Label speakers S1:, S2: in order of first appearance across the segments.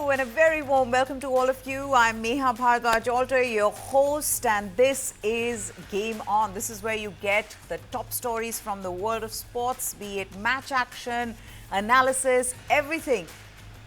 S1: you and a very warm welcome to all of you. I'm Neha Bhardwaj-Alter, your host, and this is Game On. This is where you get the top stories from the world of sports, be it match action, analysis, everything.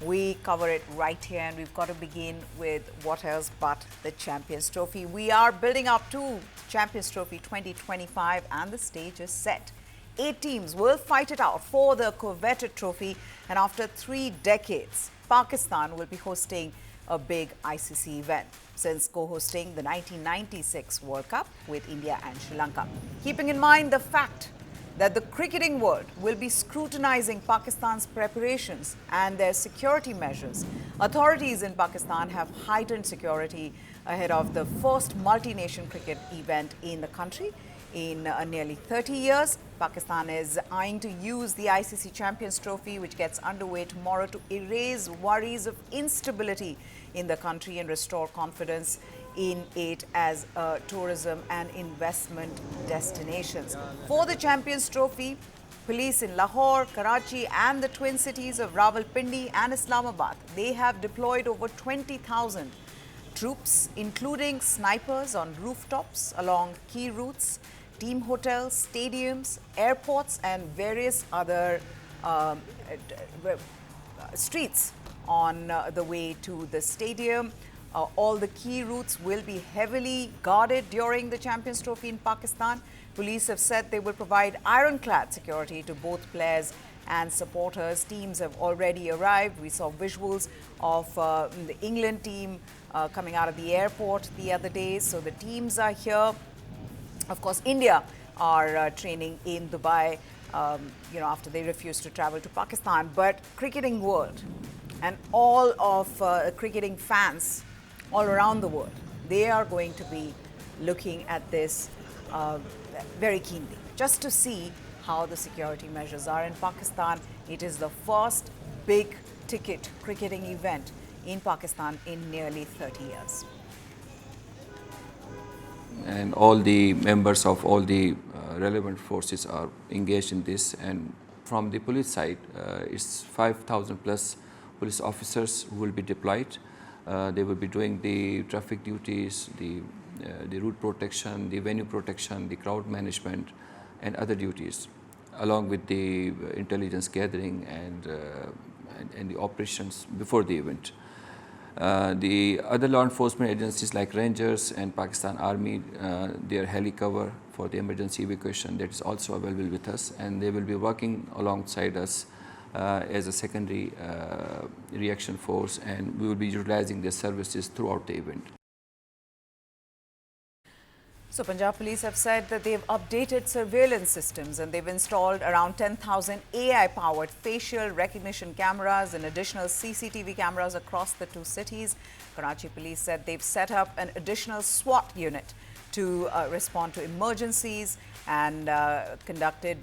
S1: We cover it right here, and we've got to begin with what else but the Champions Trophy. We are building up to Champions Trophy 2025 and the stage is set. 8 teams will fight it out for the coveted trophy, and after 3 decades, Pakistan will be hosting a big ICC event since co-hosting the 1996 World Cup with India and Sri Lanka. Keeping in mind the fact that the cricketing world will be scrutinizing Pakistan's preparations and their security measures, authorities in Pakistan have heightened security ahead of the first multi-nation cricket event in the country. In nearly 30 years, Pakistan is eyeing to use the ICC Champions Trophy, which gets underway tomorrow, to erase worries of instability in the country and restore confidence in it as a tourism and investment destinations. For the Champions Trophy, police in Lahore, Karachi and the twin cities of Rawalpindi and Islamabad, they have deployed over 20,000 troops, including snipers on rooftops along key routes, team hotels, stadiums, airports and various other streets on the way to the stadium. All the key routes will be heavily guarded during the Champions Trophy in Pakistan. Police have said they will provide ironclad security to both players and supporters. Teams have already arrived. We saw visuals of the England team coming out of the airport the other day. So the teams are here. Of course, India are training in Dubai, after they refused to travel to Pakistan. But cricketing world and all of cricketing fans all around the world, they are going to be looking at this very keenly, just to see how the security measures are in Pakistan. It is the first big ticket cricketing event in Pakistan in nearly 30 years.
S2: And all the members of all the relevant forces are engaged in this. And from the police side, it's 5,000 plus police officers who will be deployed. They will be doing the traffic duties, the route protection, the venue protection, the crowd management and other duties, along with the intelligence gathering and the operations before the event. The other law enforcement agencies like Rangers and Pakistan Army, their heli cover for the emergency evacuation, that is also available with us, and they will be working alongside us as a secondary reaction force, and we will be utilizing their services throughout the event.
S1: So Punjab police have said that they've updated surveillance systems and they've installed around 10,000 AI-powered facial recognition cameras and additional CCTV cameras across the 2 cities. Karachi police said they've set up an additional SWAT unit to respond to emergencies and conducted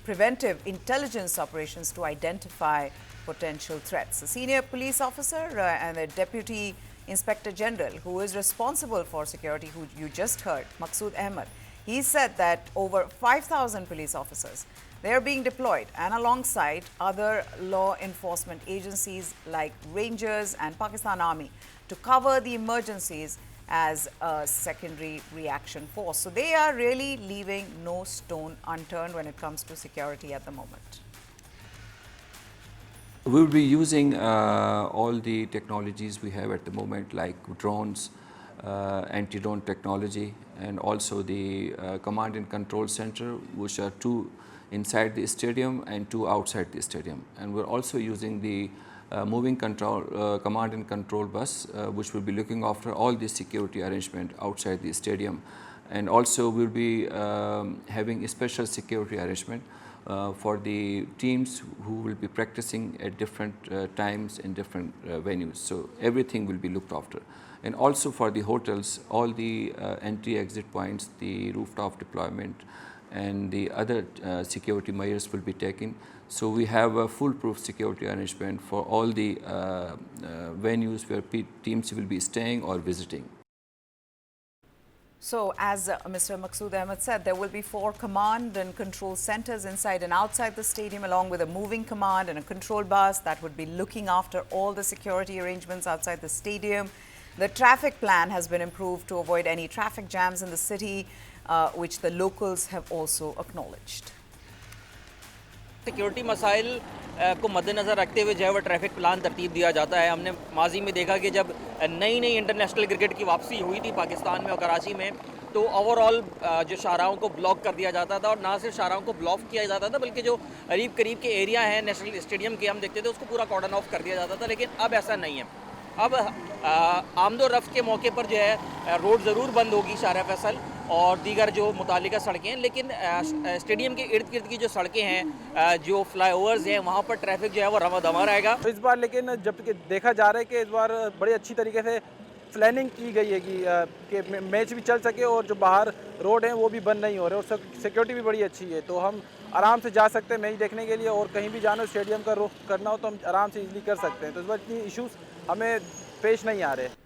S1: preventive intelligence operations to identify potential threats. A senior police officer and a deputy Inspector General, who is responsible for security, who you just heard, Maqsood Ahmed, he said that over 5,000 police officers, they are being deployed, and alongside other law enforcement agencies like Rangers and Pakistan Army, to cover the emergencies as a secondary reaction force. So they are really leaving no stone unturned when it comes to security at the moment.
S2: We will be using all the technologies we have at the moment, like drones, anti-drone technology, and also the command and control center, which are 2 inside the stadium and 2 outside the stadium. And we're also using the moving control command and control bus, which will be looking after all the security arrangement outside the stadium. And also we'll be having a special security arrangement for the teams who will be practicing at different times in different venues. So everything will be looked after. And also for the hotels, all the entry-exit points, the rooftop deployment and the other security measures will be taken. So we have a foolproof security arrangement for all the venues where teams will be staying or visiting.
S1: So, as Mr. Maqsood Ahmed said, there will be 4 command and control centers inside and outside the stadium, along with a moving command and a control bus that would be looking after all the security arrangements outside the stadium. The traffic plan has been improved to avoid any traffic jams in the city, which the locals have also acknowledged.
S3: Security मसाइल को मद्देनज़र रखते हुए जो है वो traffic plan तरतीब दिया जाता है। हमने माजी में देखा कि जब नई नई इंटरनेशनल क्रिकेट की वापसी हुई थी पाकिस्तान में और कराची में, तो ओवरऑल जो शाहराहों को ब्लॉक कर दिया जाता था, और ना सिर्फ शाहराहों को ब्लॉक किया जाता था बल्कि जो करीब करीब के एरिया हैं नेशनल स्टेडियम के हम देखते थे उसको पूरा कॉर्डन ऑफ कर दिया जाता था। लेकिन अब ऐसा नहीं है। अब आमदो रफ्त के मौके पर जो है रोड ज़रूर बंद होगी शाहरा फैसल और दीगर जो मुतालिका सड़कें हैं, लेकिन स्टेडियम के इर्द गिर्द की जो सड़कें हैं, जो फ्लाईओवर्स हैं, वहाँ पर ट्रैफिक जो है वो रवादमा रहेगा।
S4: तो इस बार लेकिन जब देखा जा रहा है कि इस बार बड़ी अच्छी तरीके से प्लानिंग की गई है कि मैच भी चल सके और जो बाहर रोड हैं वो भी बंद नहीं हो रहे और सिक्योरिटी भी बड़ी अच्छी है, तो हम आराम से जा सकते हैं मैच देखने के लिए, और कहीं भी जाना स्टेडियम का रुख करना हो तो हम आराम से इजीली कर सकते हैं। तो इस बार इतनी इश्यूज हमें पेश नहीं आ रहे।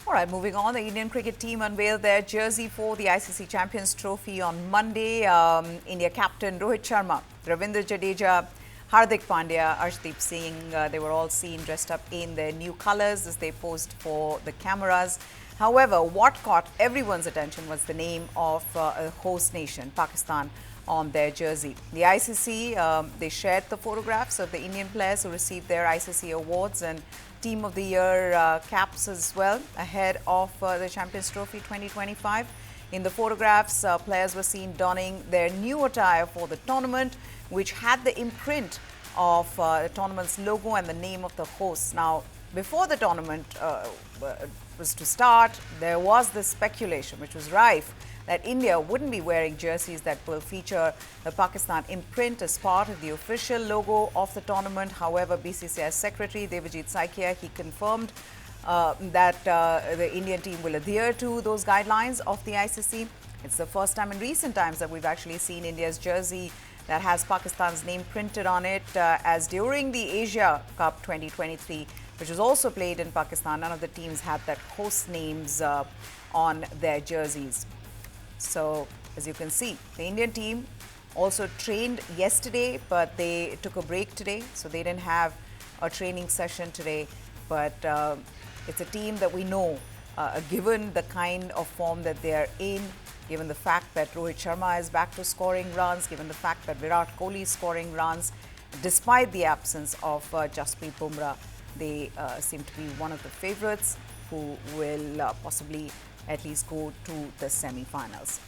S1: All right, moving on, the Indian cricket team unveiled their jersey for the ICC Champions Trophy on Monday. India captain Rohit Sharma, Ravindra Jadeja, Hardik Pandya, Arshdeep Singh, they were all seen dressed up in their new colours as they posed for the cameras. However, what caught everyone's attention was the name of a host nation, Pakistan, on their jersey. The ICC, they shared the photographs of the Indian players who received their ICC awards and Team of the Year caps as well ahead of the Champions Trophy 2025. In the photographs, players were seen donning their new attire for the tournament, which had the imprint of the tournament's logo and the name of the hosts. Now, before the tournament was to start, there was this speculation, which was rife, that India wouldn't be wearing jerseys that will feature the Pakistan imprint as part of the official logo of the tournament. However, BCCI Secretary Devajit Saikia, he confirmed that the Indian team will adhere to those guidelines of the ICC. It's the first time in recent times that we've actually seen India's jersey that has Pakistan's name printed on it, as during the Asia Cup 2023, which was also played in Pakistan, none of the teams had that host names on their jerseys. So, as you can see, the Indian team also trained yesterday, but they took a break today, so they didn't have a training session today. But it's a team that we know, given the kind of form that they are in, given the fact that Rohit Sharma is back to scoring runs, given the fact that Virat Kohli is scoring runs, despite the absence of Jasprit Bumrah, they seem to be one of the favourites who will possibly at least go to the semi-finals.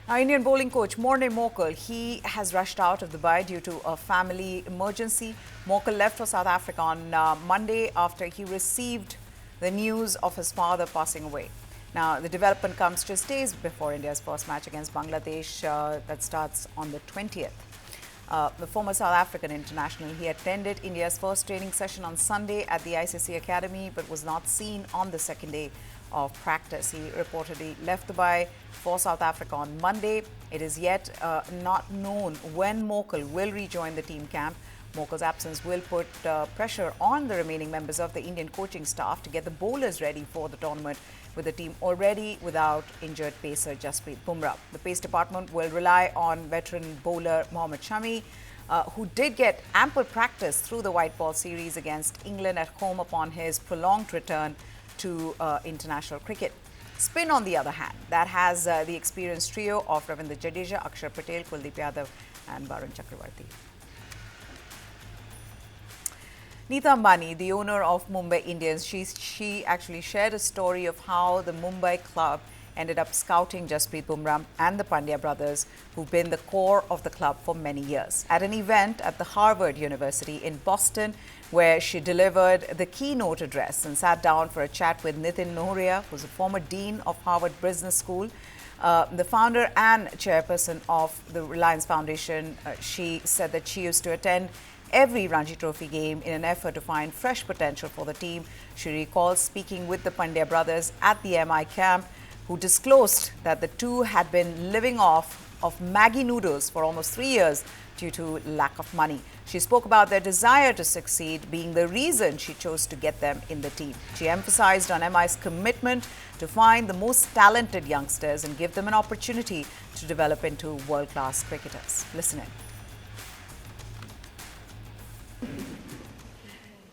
S1: Now, Indian bowling coach Morne Morkel, he has rushed out of Dubai due to a family emergency. Morkel left for South Africa on Monday after he received the news of his father passing away. Now, the development comes just days before India's first match against Bangladesh that starts on the 20th. The former South African international, he attended India's first training session on Sunday at the ICC Academy, but was not seen on the second day of practice. He reportedly left Dubai for South Africa on Monday. It is yet not known when Morkel will rejoin the team camp. Morkel's absence will put pressure on the remaining members of the Indian coaching staff to get the bowlers ready for the tournament, with the team already without injured pacer Jasprit Bumrah. The pace department will rely on veteran bowler Mohammad Shami, who did get ample practice through the white ball series against England at home upon his prolonged return to international cricket. Spin, on the other hand, that has the experienced trio of Ravindra Jadeja, Akshar Patel, Kuldeep Yadav and Varun Chakravarti. Neeta Ambani, the owner of Mumbai Indians, she actually shared a story of how the Mumbai club ended up scouting Jasprit Bumrah and the Pandya brothers, who've been the core of the club for many years, at an event at the Harvard University in Boston, where she delivered the keynote address and sat down for a chat with Nitin Nohria, who's a former dean of Harvard Business School. The founder and chairperson of the Reliance Foundation, she said that she used to attend every Ranji Trophy game in an effort to find fresh potential for the team. She recalls speaking with the Pandya brothers at the MI camp, who disclosed that the two had been living off of Maggi noodles for almost 3 years due to lack of money. She spoke about their desire to succeed being the reason she chose to get them in the team. She emphasized on MI's commitment to find the most talented youngsters and give them an opportunity to develop into world-class cricketers. Listen in.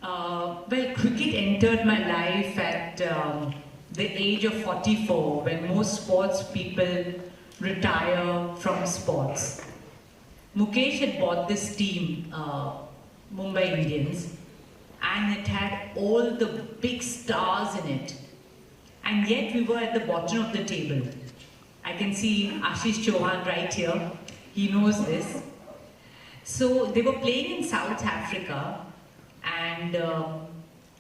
S5: Well, cricket entered my life at the age of 44, when most sports people retire from sports. Mukesh had bought this team, Mumbai Indians, and it had all the big stars in it. And yet we were at the bottom of the table. I can see Ashish Chauhan right here. He knows this. So they were playing in South Africa, and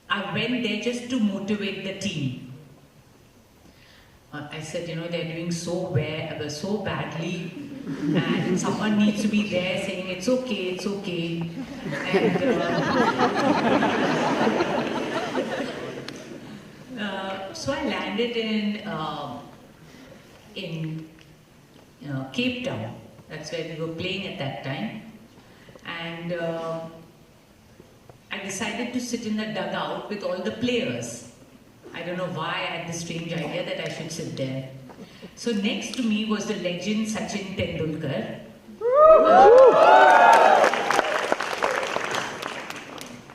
S5: I went there just to motivate the team. I said, you know, they're doing so badly, and someone needs to be there saying, it's okay, it's okay. And so I landed in Cape Town. That's where we were playing at that time. And I decided to sit in the dugout with all the players. I don't know why I had this strange idea that I should sit there. So next to me was the legend Sachin Tendulkar.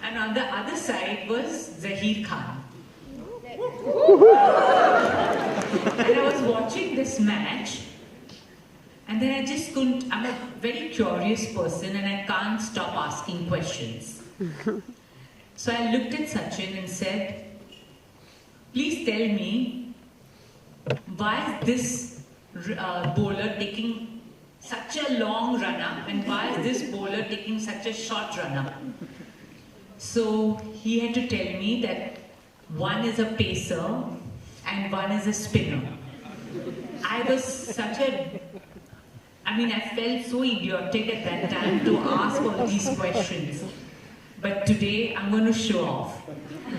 S5: And on the other side was Zaheer Khan. And I was watching this match, and then I just couldn't, I'm a very curious person and I can't stop asking questions. So I looked at Sachin and said, please tell me, why is this bowler taking such a long run-up, and why is this bowler taking such a short run-up? So he had to tell me that one is a pacer and one is a spinner. I felt so idiotic at that time to ask all these questions. But today, I'm going to show off.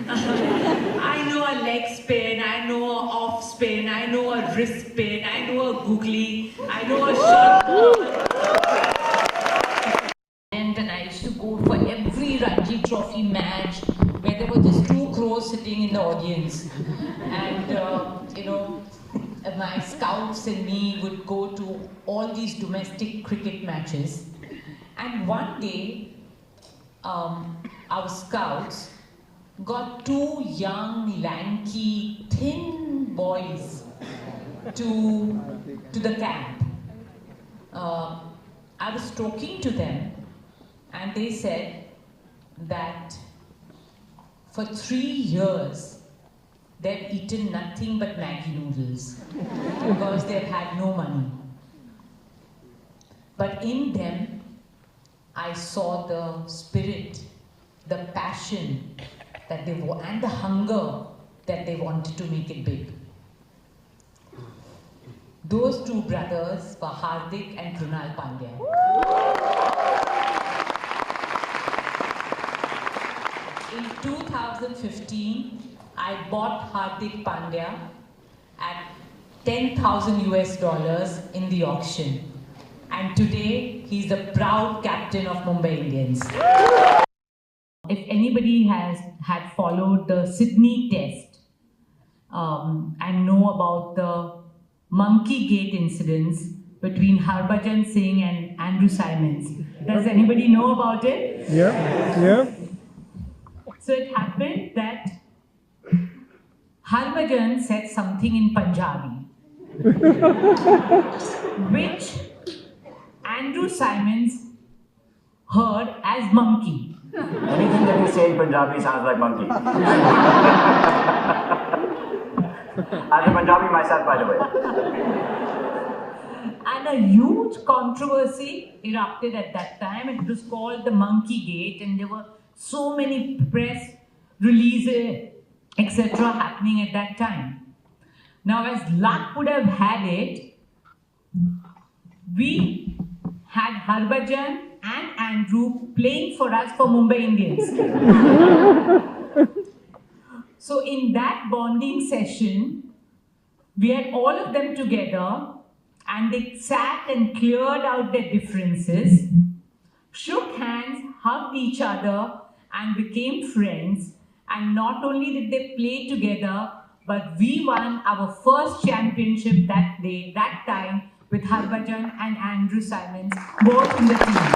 S5: I know a leg spin, I know a off spin, I know a wrist spin, I know a googly, I know a short ball. And I used to go for every Ranji Trophy match where there were just 2 crows sitting in the audience. And, my scouts and me would go to all these domestic cricket matches. And one day, our scouts got 2 young, lanky, thin boys to the camp. I was talking to them, and they said that for 3 years they've eaten nothing but Maggi noodles because they've had no money. But in them, I saw the spirit, the passion that they want, and the hunger that they wanted to make it big. Those 2 brothers were Hardik and Krunal Pandya. In 2015, I bought Hardik Pandya at $10,000 US in the auction. And today, he's the proud captain of Mumbai Indians. If anybody had followed the Sydney test and know about the monkey gate incidents between Harbhajan Singh and Andrew Simons, does anybody know about it?
S6: Yeah.
S5: So it happened that Harbhajan said something in Punjabi, which Andrew Simons heard as monkey.
S6: Anything that you say in Punjabi sounds like monkey. I'm a Punjabi myself, by the way.
S5: And a huge controversy erupted at that time. It was called the Monkey Gate, and there were so many press releases, etc. happening at that time. Now, as luck would have had it, we had Harbhajan and Andrew playing for us for Mumbai Indians. So in that bonding session, we had all of them together, and they sat and cleared out their differences, shook hands, hugged each other, and became friends. And not only did they play together, but we won our first championship that day, that time, with Harbhajan and Andrew Simons, both in the team.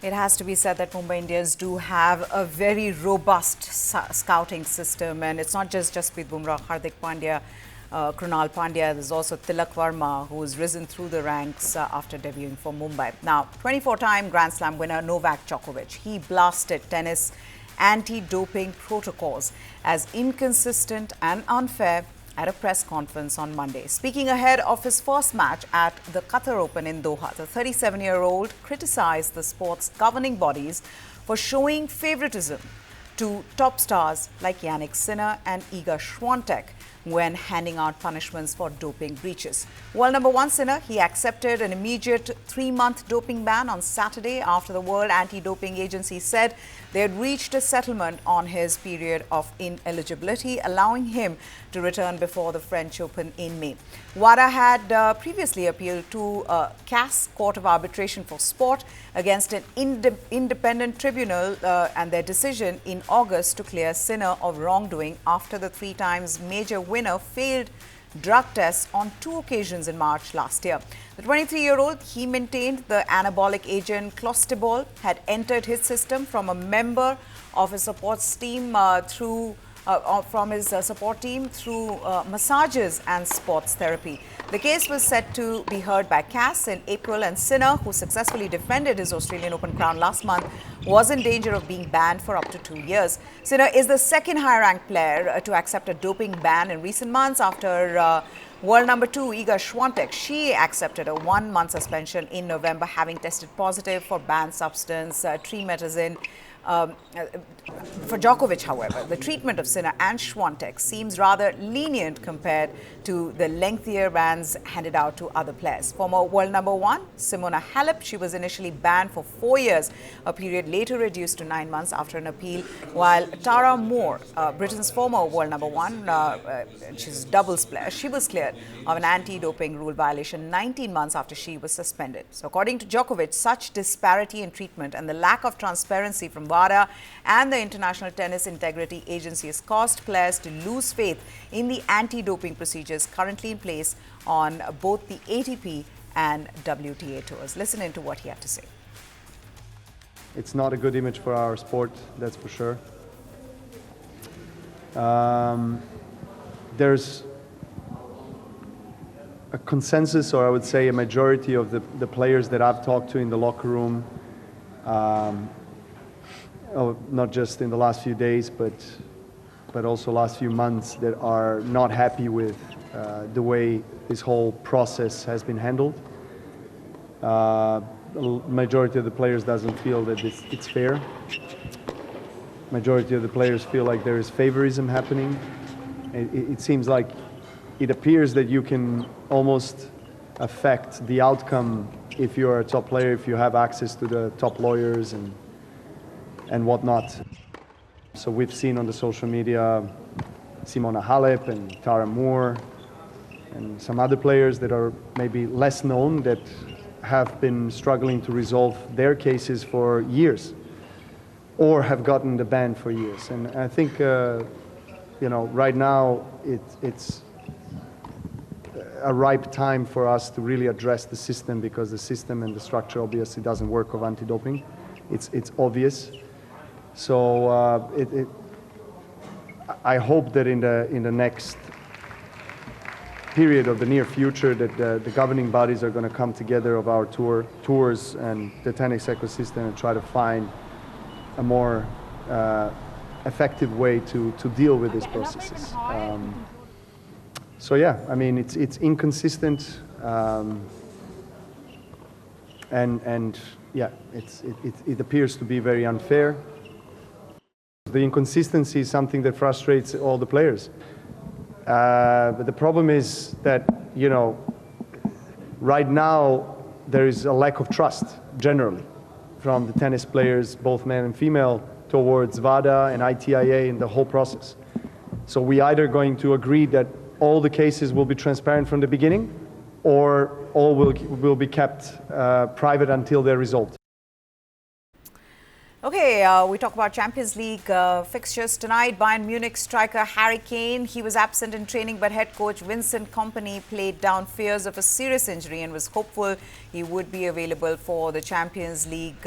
S1: It has to be said that Mumbai Indians do have a very robust scouting system, and it's not just Jasprit Bumrah, Hardik Pandya, Krunal Pandya. There's also Tilak Varma, who's risen through the ranks after debuting for Mumbai. Now, 24-time Grand Slam winner Novak Djokovic, he blasted tennis anti-doping protocols as inconsistent and unfair at a press conference on Monday. Speaking ahead of his first match at the Qatar Open in Doha, the 37-year-old criticized the sport's governing bodies for showing favoritism to top stars like Yannick Sinner and Iga Swiatek when handing out punishments for doping breaches. World number one Sinner, he accepted an immediate 3-month doping ban on Saturday after the World Anti-Doping Agency said they had reached a settlement on his period of ineligibility, allowing him to return before the French Open in May. WADA had previously appealed to CAS, Court of Arbitration for Sport, against an independent tribunal and their decision in August to clear Sinner of wrongdoing after the 3 times major winner failed drug tests on 2 occasions in March last year. The 23-year-old, he maintained the anabolic agent clostebol had entered his system from a member of his support team through massages and sports therapy. The case was set to be heard by CAS in April, and Sinner, who successfully defended his Australian Open crown last month, was in danger of being banned for up to 2 years. Sinner is the second high-ranked player to accept a doping ban in recent months after world number 2 Iga Swiatek. She accepted a 1-month suspension in November, having tested positive for banned substance trimetazine. For Djokovic, however, the treatment of Sinner and Swiatek seems rather lenient compared to the lengthier bans handed out to other players. Former world number 1 Simona Halep, she was initially banned for 4 years, a period later reduced to 9 months after an appeal, while Tara Moore, Britain's former world number 1, she's a doubles player, she was cleared of an anti-doping rule violation 19 months after she was suspended. So according to Djokovic, such disparity in treatment and the lack of transparency from WADA and the International Tennis Integrity Agency has caused players to lose faith in the anti-doping procedures currently in place on both the ATP and WTA tours. Listen into what he had to say.
S7: It's not a good image for our sport, that's for sure. There's a consensus, or I would say a majority of the players that I've talked to in the locker room, not just in the last few days, but also last few months, that are not happy with the way this whole process has been handled. The majority of the players doesn't feel that it's fair. Majority of the players feel like there is favorism happening. It seems like it appears that you can almost affect the outcome if you're a top player, if you have access to the top lawyers and whatnot. So we've seen on the social media Simona Halep and Tara Moore and some other players that are maybe less known that have been struggling to resolve their cases for years or have gotten the ban for years. And I think, right now it's a ripe time for us to really address the system, because the system and the structure obviously doesn't work of anti-doping. It's obvious. So I hope that in the next period of the near future that the governing bodies are going to come together of our tours and the tennis ecosystem and try to find a more effective way to deal with these processes. So yeah, I mean it's inconsistent, and yeah, it appears to be very unfair. The inconsistency is something that frustrates all the players. But the problem is that, right now there is a lack of trust generally from the tennis players, both men and female, towards WADA and ITIA and the whole process. So we either going to agree that all the cases will be transparent from the beginning, or all will be kept private until their result.
S1: Okay, we talk about Champions League fixtures tonight. Bayern Munich striker Harry Kane, he was absent in training, but head coach Vincent Kompany played down fears of a serious injury and was hopeful he would be available for the Champions League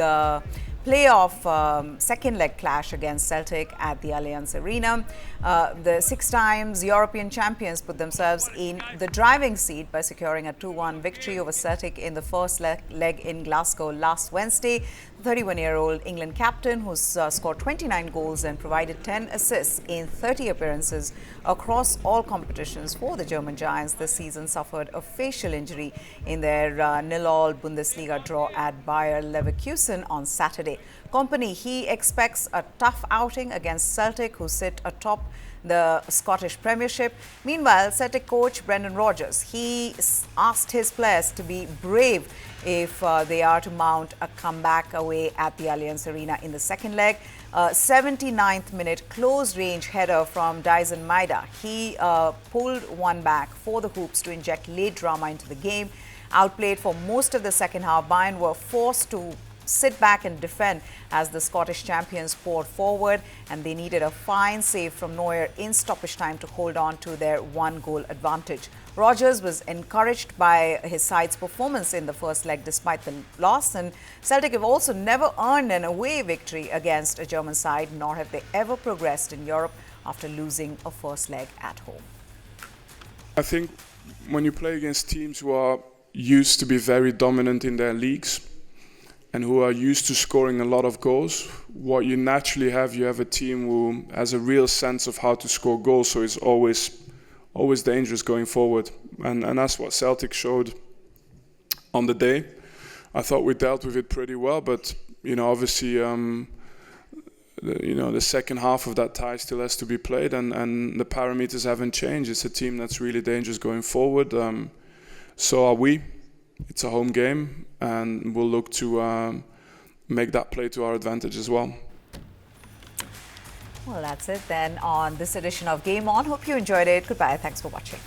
S1: playoff second leg clash against Celtic at the Allianz Arena. The 6 times European champions put themselves in the driving seat by securing a 2-1 victory over Celtic in the first leg in Glasgow last Wednesday. The 31-year-old England captain, who's scored 29 goals and provided 10 assists in 30 appearances across all competitions for the German Giants this season, suffered a facial injury in their 0-0 Bundesliga draw at Bayer Leverkusen on Saturday. Kompany, he expects a tough outing against Celtic, who sit atop the Scottish Premiership. Meanwhile, Celtic coach Brendan Rodgers, he asked his players to be brave if they are to mount a comeback away at the Allianz Arena in the second leg. 79th minute close range header from Dyson Maeda. He pulled one back for the hoops to inject late drama into the game. Outplayed for most of the second half, Bayern were forced to sit back and defend as the Scottish champions poured forward, and they needed a fine save from Neuer in stoppage time to hold on to their 1-goal advantage. Rodgers was encouraged by his side's performance in the first leg despite the loss, and Celtic have also never earned an away victory against a German side, nor have they ever progressed in Europe after losing a first leg at home.
S8: I think when you play against teams who are used to be very dominant in their leagues and who are used to scoring a lot of goals, what you naturally have, you have a team who has a real sense of how to score goals, so it's always dangerous going forward. And that's what Celtic showed on the day. I thought we dealt with it pretty well, but obviously the second half of that tie still has to be played, and the parameters haven't changed. It's a team that's really dangerous going forward. So are we. It's a home game, and we'll look to make that play to our advantage as well.
S1: Well, that's it then on this edition of Game On. Hope you enjoyed it. Goodbye. Thanks for watching.